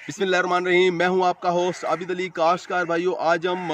बिस्मिल्लाहिर्रहमानिर्रहीम। मैं हूं आपका होस्ट आबिद अली। काश्तकार भाइयों, आज हम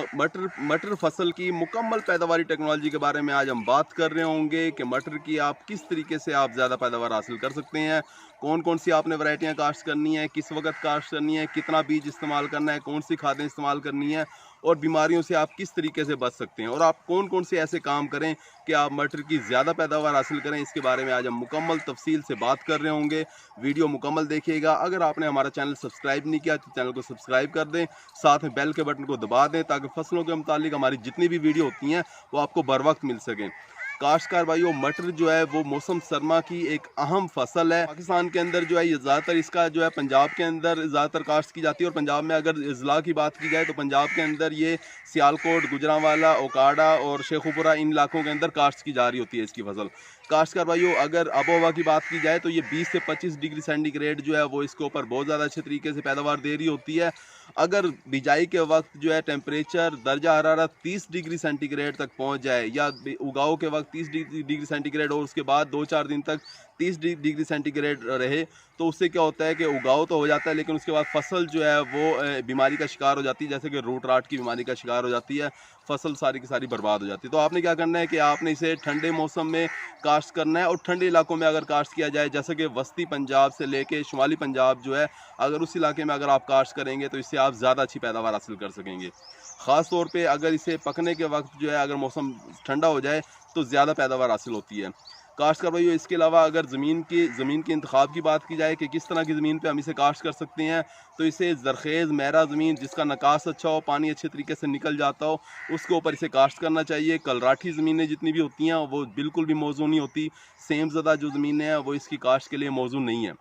मटर फसल की मुकम्मल पैदावारी टेक्नोलॉजी के बारे में आज हम बात कर रहे होंगे कि मटर की आप किस तरीके से आप ज़्यादा पैदावार हासिल कर सकते हैं। कौन कौन सी आपने वैरायटियां काश्त करनी है, किस वक्त काश्त करनी है, कितना बीज इस्तेमाल करना है, कौन सी खादें इस्तेमाल करनी है और बीमारियों से आप किस तरीके से बच सकते हैं और आप कौन कौन से ऐसे काम करें कि आप मटर की ज़्यादा पैदावार हासिल करें। इसके बारे में आज हम मुकम्मल तफसील से बात कर रहे होंगे। वीडियो मुकम्मल देखिएगा। अगर आपने हमारा चैनल सब्सक्राइब नहीं किया तो चैनल को सब्सक्राइब कर दें, साथ में बेल के बटन को दबा दें ताकि फसलों के मुतालिक हमारी जितनी भी वीडियो होती हैं वो आपको बर वक्त मिल सकें। काश्तकार भाइयों, मटर जो है वो मौसम सरमा की एक अहम फसल है। पाकिस्तान के अंदर जो है ये ज़्यादातर इसका जो है पंजाब के अंदर ज़्यादातर काश्त की जाती है और पंजाब में अगर ज़िला की बात की जाए तो पंजाब के अंदर ये सियालकोट, गुजरांवाला, ओकाड़ा और शेखुपुरा इन इलाकों के अंदर काश्त की जा रही होती है इसकी फसल। काश्तकार भाइयों, अगर आबो हवा की बात की जाए तो ये 20 से 25 डिग्री सेंटीग्रेड जो है वो इसके ऊपर बहुत ज़्यादा अच्छे तरीके से पैदावार दे रही होती है। अगर बिजाई के वक्त जो है टेम्परेचर दर्जा हरारत 30 डिग्री सेंटीग्रेड तक पहुंच जाए या उगाव के वक्त 30 डिग्री सेंटीग्रेड और उसके बाद 2-4 दिन तक 30 डिग्री सेंटीग्रेड रहे तो उससे क्या होता है कि उगाव तो हो जाता है लेकिन उसके बाद फसल जो है वो बीमारी का शिकार हो जाती है, जैसे कि रूट राट की बीमारी का शिकार हो जाती है। फसल सारी की सारी बर्बाद हो जाती है। तो आपने क्या करना है कि आपने इसे ठंडे मौसम में काश्त करना है और ठंडे इलाकों में अगर काश्त किया जाए, जैसे कि वस्ती पंजाब से लेके शुमाली पंजाब जो है, अगर उस इलाके में अगर आप काश्त करेंगे तो इससे आप ज़्यादा अच्छी पैदावार हासिल कर सकेंगे। ख़ास तौर पे अगर इसे पकने के वक्त जो है अगर मौसम ठंडा हो जाए तो ज़्यादा पैदावार हासिल होती है। काश्त भाइयों, इसके अलावा अगर ज़मीन के इंतखाब की बात की जाए कि किस तरह की ज़मीन पे हम इसे काश्त कर सकते हैं, तो इसे ज़रखेज़ महरा ज़मीन जिसका नकास अच्छा हो, पानी अच्छे तरीके से निकल जाता हो, उसके ऊपर इसे काश्त करना चाहिए। कलराठी ज़मीनें जितनी भी होती हैं वो बिल्कुल भी मौजू नहीं होती। सेम ज़दा जो ज़मीनें हैं वो इसकी काश्त के लिए मौजू नहीं है।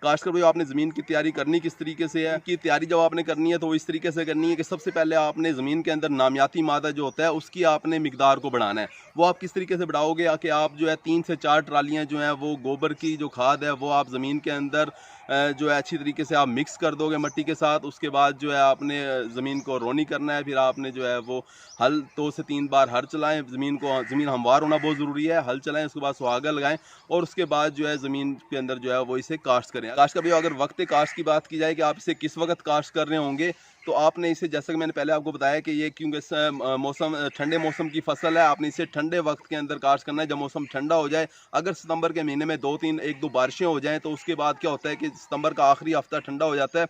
काश्त भाई, आपने ज़मीन की तैयारी करनी किस तरीके से है कि तैयारी जब आपने करनी है तो वो इस तरीके से करनी है कि सबसे पहले आपने ज़मीन के अंदर नामियाती मादा जो होता है उसकी आपने मिकदार को बढ़ाना है। वो आप किस तरीके से बढ़ाओगे कि आप जो है 3 से 4 ट्रालियाँ जो हैं वो गोबर की जो खाद है वो आप ज़मीन के अंदर जो है अच्छी तरीके से आप मिक्स कर दोगे मट्टी के साथ। उसके बाद जो है आपने ज़मीन को रोनी करना है, फिर आपने जो है वो हल 2 से 3 बार हल चलाएं, ज़मीन हमवार होना बहुत ज़रूरी है। हल चलाएं, उसके बाद सुहागा लगाएं और उसके बाद जो है ज़मीन के अंदर जो है वो इसे काश्त करें। काश्त का भी अगर वक्त काश्त की बात की जाए कि आप इसे किस वक्त काश्त कर रहे होंगे, तो आपने इसे, जैसा कि मैंने पहले आपको बताया कि ये क्योंकि मौसम ठंडे मौसम की फसल है, आपने इसे ठंडे वक्त के अंदर काश्त करना है। जब मौसम ठंडा हो जाए, अगर सितंबर के महीने में 1-2 बारिशें हो जाएं तो उसके बाद क्या होता है कि सितंबर का आखिरी हफ्ता ठंडा हो जाता है।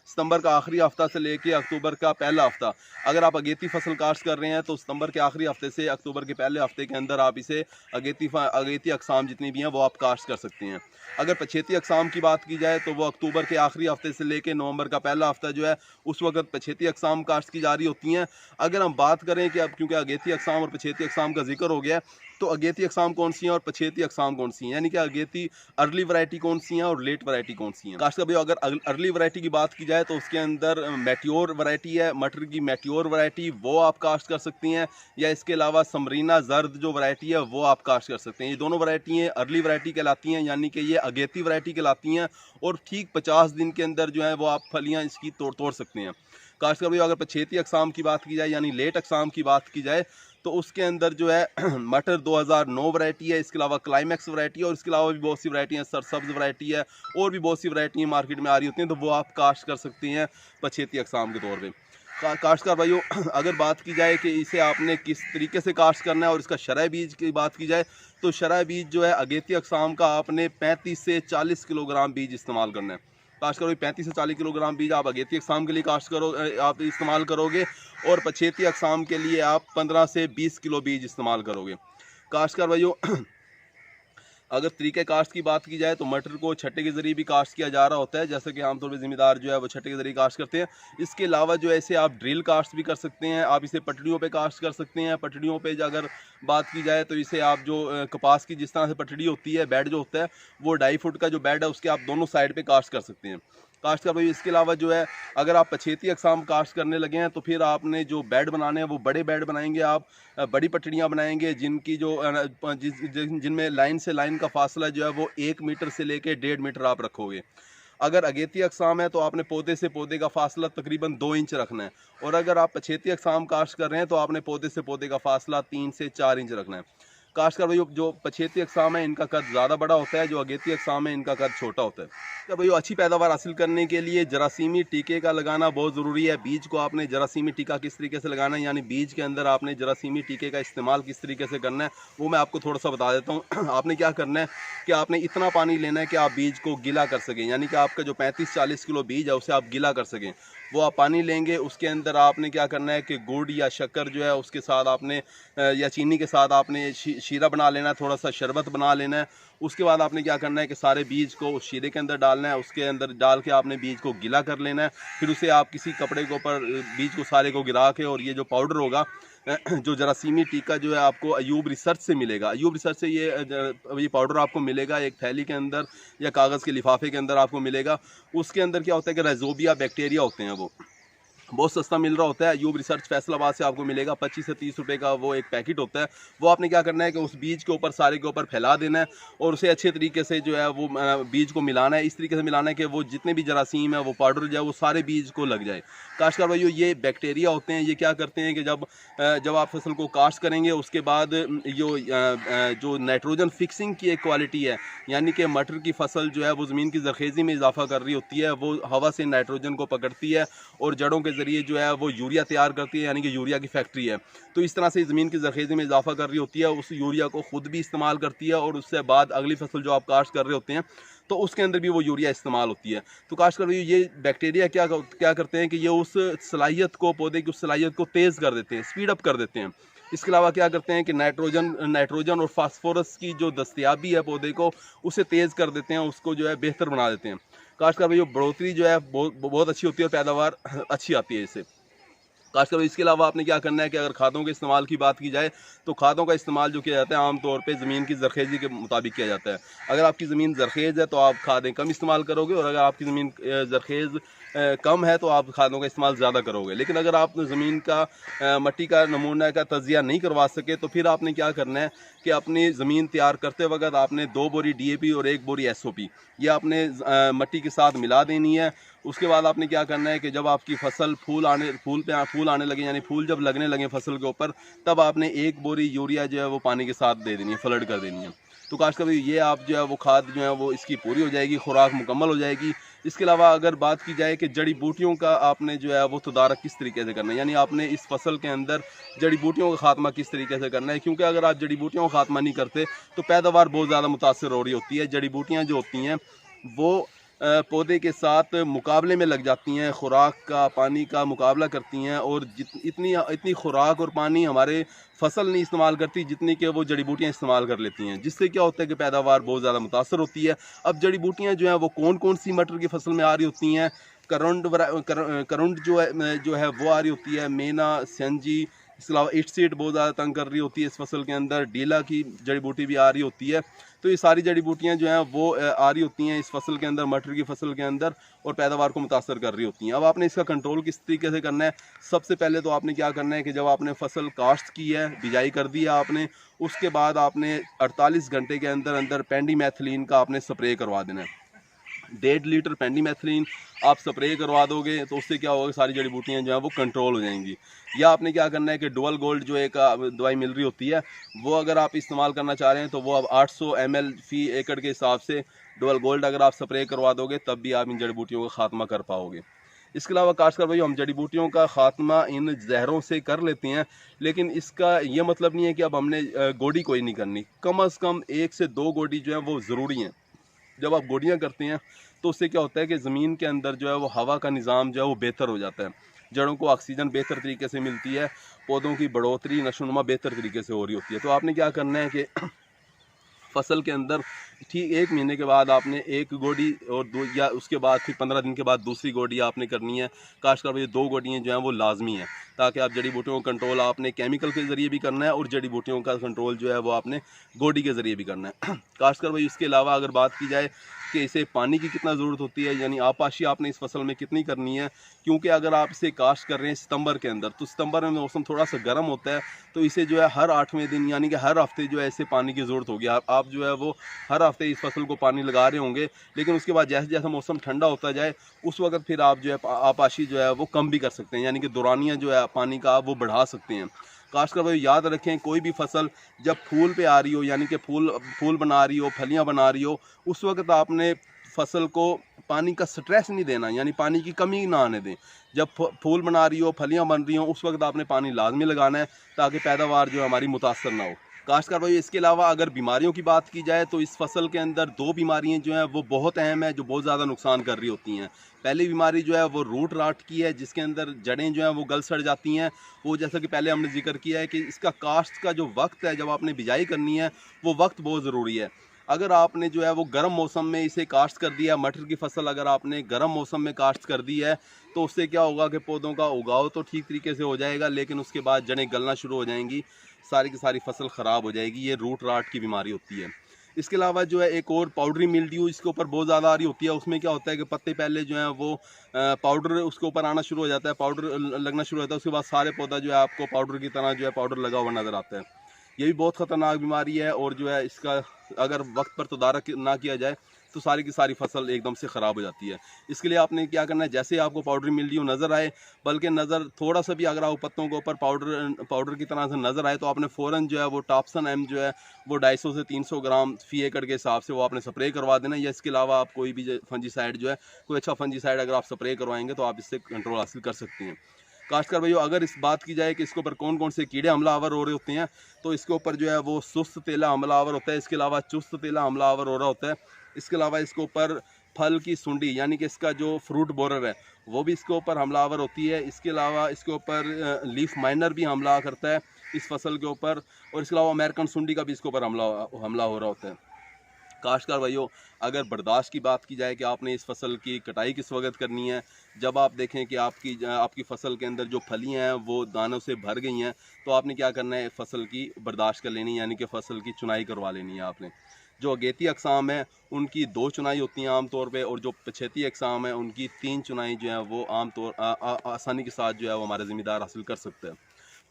सितंबर का आखिरी हफ्ता से लेके अक्टूबर का पहला हफ्ता, अगर आप अगेती फसल काश्त कर रहे हैं तो सितंबर के आखिरी हफ्ते से अक्टूबर के पहले हफ्ते के अंदर आप इसे अगेती अक़साम जितनी भी हैं वो आप काश्त कर सकते हैं। अगर पछेती अक़साम की बात की जाए तो वो अक्टूबर के आखिरी हफ्ते से लेके नवंबर का पहला हफ्ता जो है उस वक्त पछेती अक़साम काश्त की जा रही होती हैं। अगर हम बात करें कि अब क्योंकि अगेती अक़साम और पछेती अक़साम का जिक्र हो गया है, तो अगेती अक़साम कौन सी हैं और पछेती अक़साम कौन सी हैं, यानी कि अगेती अर्ली वैरायटी कौन सी हैं और लेट वैरायटी कौन सी हैं। काश्त भाई, अगर अर्ली वैरायटी की बात की जाए तो उसके अंदर मैट्योर वैरायटी है, मटर की मैट्योर वैरायटी, वो आप काश्त कर सकती हैं, या इसके अलावा समरीना जर्द जो वैरायटी है वो आप काश्त कर सकते हैं। ये दोनों वैरायटी अर्ली वैरायटी कहलाती हैं, यानी कि ये अगेती वैरायटी कहलाती हैं और ठीक 50 दिन के अंदर जो है वो आप फलियाँ इसकी तोड़ सकते हैं। काश्त भाई, अगर पछेती अक़साम की बात की जाए यानी लेट अक़साम की बात की जाए तो उसके अंदर जो है मटर 2009 वैरायटी है, इसके अलावा क्लाइमैक्स वैरायटी है और इसके अलावा भी बहुत सी वैरायटी हैं, सरसब्ज वैरायटी है और भी बहुत सी वैरायटी मार्केट में आ रही होती हैं, तो वो आप काश्त कर सकती हैं पछेती अक़साम के तौर पे। काश्तकार भाइयों, अगर बात की जाए कि इसे आपने किस तरीके से काश्त करना है और इसका शरह बीज की बात की जाए तो शरह बीज जो है अगेती अक़साम का आपने 35 से 40 किलोग्राम बीज इस्तेमाल करना है। काश्त करोगे 35 से 40 किलोग्राम बीज आप अगेती अक़साम के लिए आप इस्तेमाल करोगे और पछेती अक़साम के लिए आप 15 से 20 किलो बीज इस्तेमाल करोगे। काश्तकार भाइयों, अगर तरीके काश्त की बात की जाए तो मटर को छट्टे के ज़रिए भी काश्त किया जा रहा होता है, जैसे कि आमतौर पर ज़मींदार जो है वो छट्टे के ज़रिए काश्त करते हैं। इसके अलावा जो है इसे आप ड्रिल काश्त भी कर सकते हैं, आप इसे पटड़ियों पे काश्त कर सकते हैं। पटड़ियों पे अगर बात की जाए तो इसे आप जो कपास की जिस तरह से पटड़ी होती है, बेड जो होता है वो 2.5 फुट का जो बेड है उसके आप दोनों साइड पर काश्त कर सकते हैं। काश्त का भाई, इसके अलावा जो है अगर आप पछेती अक़साम काश्त करने लगे हैं तो फिर आपने जो बेड बनाने हैं वो बड़े बेड बनाएंगे, आप बड़ी पटड़ियाँ बनाएंगे जिनकी जो जिनमें लाइन से लाइन का फासला जो है वो 1 मीटर से लेके 1.5 मीटर आप रखोगे। अगर अगेती अक़साम है तो आपने पौधे से पौधे का फासला तकरीबन 2 इंच रखना है और अगर आप पछेती अक़साम काश्त कर रहे हैं तो आपने पौधे से पौधे का फासला 3 से 4 इंच रखना है। काश्तकार भाई जो पछेती अक़साम है इनका कद ज़्यादा बड़ा होता है, जो अगेती अक़साम है इनका कद छोटा होता है। तो भाई अच्छी पैदावार हासिल करने के लिए जरासीमी टीके का लगाना बहुत ज़रूरी है। बीज को आपने जरासीमी टीका किस तरीके से लगाना है, यानी बीज के अंदर आपने जरासीमी टीके का इस्तेमाल किस तरीके से करना है, वो मैं आपको थोड़ा सा बता देता हूँ। आपने क्या करना है कि आपने इतना पानी लेना है कि आप बीज को गीला कर सकें, यानी कि आपका जो 35-40 किलो बीज है उसे आप गीला कर सकें। वो आप पानी लेंगे, उसके अंदर आपने क्या करना है कि गुड़ या शक्कर जो है उसके साथ आपने या चीनी के साथ आपने शीरा बना लेना है, थोड़ा सा शरबत बना लेना है। उसके बाद आपने क्या करना है कि सारे बीज को उस शीरे के अंदर डालना है, उसके अंदर डाल के आपने बीज को गीला कर लेना है। फिर उसे आप किसी कपड़े के ऊपर बीज को सारे को गिरा के, और ये जो पाउडर होगा जो जरासीमी टीका जो है आपको अयूब रिसर्च से मिलेगा। अयूब रिसर्च से ये पाउडर आपको मिलेगा एक थैली के अंदर या कागज़ के लिफाफे के अंदर आपको मिलेगा। उसके अंदर क्या होता है कि राइजोबिया बैक्टीरिया होते हैं, वो बहुत सस्ता मिल रहा होता है। अयूब रिसर्च फैसलाबाद से आपको मिलेगा, 25 से 30 रुपए का वो एक पैकेट होता है। वो आपने क्या करना है कि उस बीज के ऊपर सारे के ऊपर फैला देना है और उसे अच्छे तरीके से जो है वो बीज को मिलाना है। इस तरीके से मिलाना है कि वो जितने भी जरासीम है वो पाउडर जो है वो सारे बीज को लग जाए। काश्तकार भाइयों ये बैक्टीरिया होते हैं, ये क्या करते हैं कि जब आप फसल को काश्त करेंगे उसके बाद जो नाइट्रोजन फिक्सिंग की एक क्वालिटी है, यानी कि मटर की फसल जो है वो ज़मीन की ज़रखेज़ी में इजाफा कर रही होती है, वो हवा से नाइट्रोजन को पकड़ती है और जड़ों के ज़रिए जो है वो यूरिया तैयार करती है, यानी कि यूरिया की फैक्ट्री है। तो इस तरह से ज़मीन की ज़रखेज़ी में इजाफा कर रही होती है, उस यूरिया को ख़ुद भी इस्तेमाल करती है और उससे बाद अगली फसल जो आप काश्त कर रहे होते हैं तो उसके अंदर भी वो यूरिया इस्तेमाल होती है। तो काश्तकार भाई ये बैक्टीरिया क्या करते हैं कि ये उस सलाहियत को, पौधे की उस सलाहियत को तेज़ कर देते हैं, स्पीड अप कर देते हैं। इसके अलावा क्या करते हैं कि नाइट्रोजन और फास्फोरस की जो दस्तयाबी है पौधे को, उसे तेज़ कर देते हैं, उसको जो है बेहतर बना देते हैं। काश्तकार भाई बढ़ोतरी जो है बहुत अच्छी होती है और पैदावार अच्छी आती है इससे। खासकर इसके अलावा आपने क्या करना है कि अगर खादों के इस्तेमाल की बात की जाए तो खादों का इस्तेमाल जो किया जाता है आमतौर पे ज़मीन की ज़रखेज़ी के मुताबिक किया जाता है। अगर आपकी ज़मीन ज़रखेज़ है तो आप खादें कम इस्तेमाल करोगे, और अगर आपकी ज़मीन ज़रखेज़ कम है तो आप खादों का इस्तेमाल ज़्यादा करोगे। लेकिन अगर आप ज़मीन का मट्टी का नमूना का तजिया नहीं करवा सके तो फिर आपने क्या करना है कि अपनी ज़मीन तैयार करते वक्त आपने 2 बोरी DAP और 1 बोरी SOP ये आपने मट्टी के साथ मिला देनी है। उसके बाद आपने क्या करना है कि जब आपकी फसल फूल आने लगे, यानी फूल जब लगने लगे फसल के ऊपर, तब आपने 1 बोरी यूरिया जो है वो पानी के साथ दे देनी है, फ्लड कर देनी है। तो काश्तकार भाई ये आप जो है वो खाद जो है वो इसकी पूरी हो जाएगी, खुराक मुकम्मल हो जाएगी। इसके अलावा अगर बात की जाए कि जड़ी बूटियों का आपने जो है वो तदारक किस तरीके से करना है, यानी आपने इस फसल के अंदर जड़ी बूटियों का खात्मा किस तरीके से करना है, क्योंकि अगर आप जड़ी बूटियों का खात्मा नहीं करते तो पैदावार बहुत ज़्यादा मुतासर हो रही होती है। जड़ी बूटियाँ जो होती हैं वो पौधे के साथ मुकाबले में लग जाती हैं, खुराक का, पानी का मुकाबला करती हैं, और इतनी खुराक और पानी हमारे फसल नहीं इस्तेमाल करती जितनी कि वो जड़ी बूटियाँ इस्तेमाल कर लेती हैं, जिससे क्या होता है कि पैदावार बहुत ज़्यादा मुतासर होती है। अब जड़ी बूटियाँ जो हैं वो कौन कौन सी मटर की फसल में आ रही होती हैं, करंट जो है वो आ रही होती है, मेना, सेंजी, इसके अलावा इट सीड बहुत ज़्यादा तंग कर रही होती है इस फसल के अंदर, डीला की जड़ी बूटी भी आ रही होती है। तो ये सारी जड़ी बूटियाँ जो हैं वो आ रही होती हैं इस फसल के अंदर, मटर की फसल के अंदर, और पैदावार को मुतासर कर रही होती हैं। अब आपने इसका कंट्रोल किस तरीके से करना है, सबसे पहले तो आपने क्या करना है कि जब आपने फसल काश्त की है, बिजाई कर दी है आपने, उसके बाद आपने 48 घंटे के अंदर अंदर पेंडीमेथिलीन का आपने स्प्रे करवा देना है। 1.5 लीटर पेंडीमेथिलीन आप स्प्रे करवा दोगे तो उससे क्या होगा, सारी जड़ी बूटियाँ जो हैं वो कंट्रोल हो जाएंगी। या आपने क्या करना है कि डुअल गोल्ड जो एक दवाई मिल रही होती है, वो अगर आप इस्तेमाल करना चाह रहे हैं तो वो अब 800 ml फी एकड़ के हिसाब से डुअल गोल्ड अगर आप स्प्रे करवा दोगे तब भी आप इन जड़ी बूटियों का खात्मा कर पाओगे। इसके अलावा काश्तकार भाई हम जड़ी बूटियों का खात्मा इन जहरों से कर लेते हैं, लेकिन इसका ये मतलब नहीं है कि अब हमने गोडी कोई नहीं करनी। कम अज़ कम 1 से 2 गोडी जो है वो ज़रूरी हैं। जब आप गोडियाँ करते हैं तो उससे क्या होता है कि ज़मीन के अंदर जो है वो हवा का निज़ाम जो है वो बेहतर हो जाता है, जड़ों को ऑक्सीजन बेहतर तरीके से मिलती है, पौधों की बढ़ोतरी, नशोनुमा बेहतर तरीके से हो रही होती है। तो आपने क्या करना है कि फसल के अंदर ठीक 1 महीने के बाद आपने 1 गोडी और या उसके बाद फिर 15 दिन के बाद दूसरी गोडी आपने करनी है। काश्तकार भाई 2 गोडियाँ जो हैं वो लाजमी है, ताकि आप जड़ी बूटियों का कंट्रोल आपने केमिकल के ज़रिए भी करना है और जड़ी बूटियों का कंट्रोल जो है वो आपने गोडी के ज़रिए भी करना है। काश्तकार भाई इसके अलावा अगर बात की जाए कि इसे पानी की कितना ज़रूरत होती है, यानी आपाशी आपने इस फसल में कितनी करनी है, क्योंकि अगर आप इसे काश्त कर रहे हैं सितंबर के अंदर तो सितंबर में मौसम थोड़ा सा गर्म होता है, तो इसे जो है हर 8वें दिन यानी कि हर हफ्ते जो है इसे पानी की ज़रूरत होगी। आप जो है वो हर हफ्ते इस फसल को पानी लगा रहे होंगे, लेकिन उसके बाद जैसे जैसे मौसम ठंडा होता जाए उस वक्त फिर आप जो है आपाशी जो है वो कम भी कर सकते हैं, यानी कि दौरानिया जो है पानी का वो बढ़ा सकते हैं। काश्तकार भाई याद रखें, कोई भी फसल जब फूल पे आ रही हो, यानी कि फूल बना रही हो, फलियां बना रही हो, उस वक्त आपने फसल को पानी का स्ट्रेस नहीं देना, यानी पानी की कमी ना आने दें। जब फूल बना रही हो, फलियां बन रही हो, उस वक्त आपने पानी लाजमी लगाना है ताकि पैदावार जो है हमारी मुतासर ना हो। काश्तकार भाई इसके अलावा अगर बीमारियों की बात की जाए तो इस फसल के अंदर दो बीमारियां जो हैं वो बहुत अहम है, जो बहुत ज़्यादा नुकसान कर रही होती हैं। पहली बीमारी जो है वो रूट राट की है, जिसके अंदर जड़ें जो हैं वो गल सड़ जाती हैं। वो जैसा कि पहले हमने जिक्र किया है कि इसका काश्त का जो वक्त है, जब आपने बिजाई करनी है, वो वक्त बहुत ज़रूरी है। अगर आपने जो है वो गर्म मौसम में इसे काश्त कर दिया, मटर की फसल अगर आपने गर्म मौसम में काश्त कर दी है, तो उससे क्या होगा कि पौधों का उगाव तो ठीक तरीके से हो जाएगा, लेकिन उसके बाद जड़ें गलना शुरू हो जाएंगी, सारी की सारी फसल ख़राब हो जाएगी। ये रूट राट की बीमारी होती है। इसके अलावा जो है एक और पाउडरी मिल्ड्यू इसके ऊपर बहुत ज़्यादा आ रही होती है। उसमें क्या होता है कि पत्ते पहले जो हैं वो पाउडर उसके ऊपर आना शुरू हो जाता है, पाउडर लगना शुरू होता है, उसके बाद सारे पौधा जो है आपको पाउडर की तरह जो है पाउडर लगा हुआ नज़र आता है। ये भी बहुत ख़तरनाक बीमारी है, और जो है इसका अगर वक्त पर तदारक ना किया जाए तो सारी की सारी फसल एकदम से ख़राब हो जाती है। इसके लिए आपने क्या करना है, जैसे आपको पाउडर मिल्ड्यू नज़र आए, बल्कि नज़र थोड़ा सा भी अगर आप पत्तों के ऊपर पाउडर की तरह से नज़र आए, तो आपने फ़ौरन जो है वो टॉप्सन एम जो है वो 250 से 300 ग्राम फी एकड़ के हिसाब से वो आपने स्प्रे करवा देना। या इसके अलावा आप कोई भी फंजीसाइड जो है, कोई अच्छा फंजीसाइड अगर आप स्प्रे करवाएंगे तो आप इससे कंट्रोल हासिल कर सकते हैं। काश्तकार भाइयों, अगर इस बात की जाए कि इसके ऊपर कौन कौन से कीड़े हमलावर हो रहे होते हैं, तो इसके ऊपर जो है वो सुस्त तेला हमलावर होता है, इसके अलावा चुस्त तेला हमलावर हो रहा होता है। इसके अलावा इसके ऊपर फल की सुंडी, यानी कि इसका जो फ्रूट बोरर है, वो भी इसके ऊपर हमलावर होती है। इसके अलावा इसके ऊपर लीफ माइनर भी हमला करता है इस फसल के ऊपर, और इसके अलावा अमेरिकन सुंडी का भी इसके ऊपर हमला हो रहा होता है। काश्तकार भाइयों, अगर बर्दाश्त की बात की जाए कि आपने इस फसल की कटाई किस वक्त करनी है, जब आप देखें कि आपकी फसल के अंदर जो फलियां हैं वो दानों से भर गई हैं, तो आपने क्या करना है, फसल की बर्दाश्त कर लेनी है, यानी कि फसल की चुनाई करवा लेनी है आपने। जो अगेती अक़साम है उनकी 2 चुनाई होती हैं आम तौर पे, और जो पछेती अक़साम है उनकी 3 चुनाई जो है वो आसानी के साथ जो है वो हमारे ज़मींदार हासिल कर सकते हैं।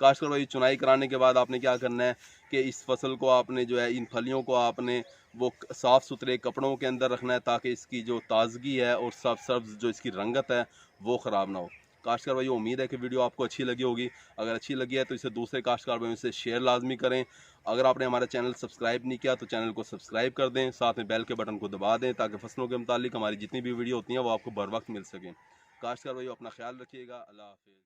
काश्तकार भाई, चुनाई कराने के बाद आपने क्या करना है कि इस फसल को आपने जो है, इन फलियों को आपने वो साफ़ सुथरे कपड़ों के अंदर रखना है, ताकि इसकी जो ताज़गी है और सब्ज़ जो इसकी रंगत है वो ख़राब ना हो। काश्तकार भाई, उम्मीद है कि वीडियो आपको अच्छी लगी होगी। अगर अच्छी लगी है तो इसे दूसरे काश्तकार भाइयों से शेयर लाजमी करें। अगर आपने हमारा चैनल सब्सक्राइब नहीं किया तो चैनल को सब्सक्राइब कर दें, साथ में बेल के बटन को दबा दें, ताकि फसलों के मुतालिक हमारी जितनी भी वीडियो होती हैं वो आपको बर वक्त मिल सकें। काश्तकार भाइयों, अपना ख्याल रखिएगा। अल्लाह हाफ़िज़।